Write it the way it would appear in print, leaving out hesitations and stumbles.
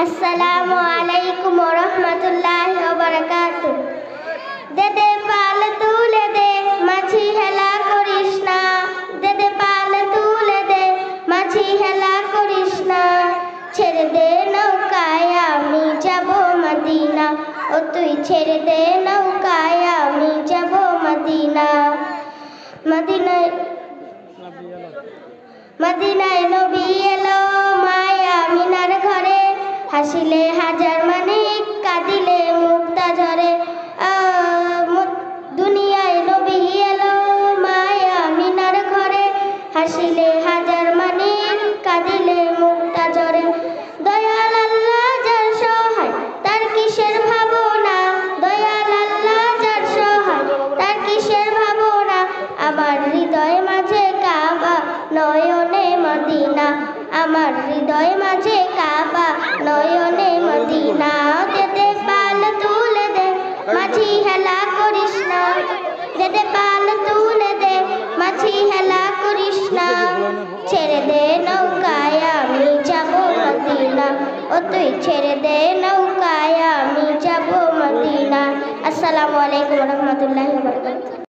আসসালামু আলাইকুম ওয়া রাহমাতুল্লাহি ওয়া বারাকাতুহু। দে দে পাল তুলে দে, মাঝি হেলা করিস না। দে দে পাল তুলে দে, মাঝি হেলা করিস না। ছেড়ে দে নৌকায় আমি যাব মদিনা, ও তুই ছেড়ে দে নৌকায় আমি যাব মদিনা। মদিনায় মদিনায় নবী এলো মায়া মিনার ঘরে, হাসিলে হাজার মানিক কাঁদিলে মুক্তা ঝরে। দুনিয়ায় নবী এলো মায়া মিনার ঘরে, হাসিলে হাজার মানিক কাঁদিলে মুক্তা ঝরে। দয়াল আল্লাহ যার সহায় তার কিসের ভাবনা, দয়াল আল্লাহ যার সহায় তার কিসের ভাবনা। আমার হৃদয় মাঝে কাবা নয়নে মদিনা, আমার হৃদয় মাঝে কাবা নয়নে মদিনা। দে দে পাল তুলে দে, মাঝি হেলা করিস না। দে দে পাল তুলে দে, মাঝি হেলা করিস না। ছেড়ে দে নৌকায় আমি যাব মদিনা, ও তুই ছেড়ে দে নৌকায় আমি যাব মদিনা। আসসালামু আলাইকুম ওয়া রাহমাতুল্লাহি ওয়া বারাকাতুহু।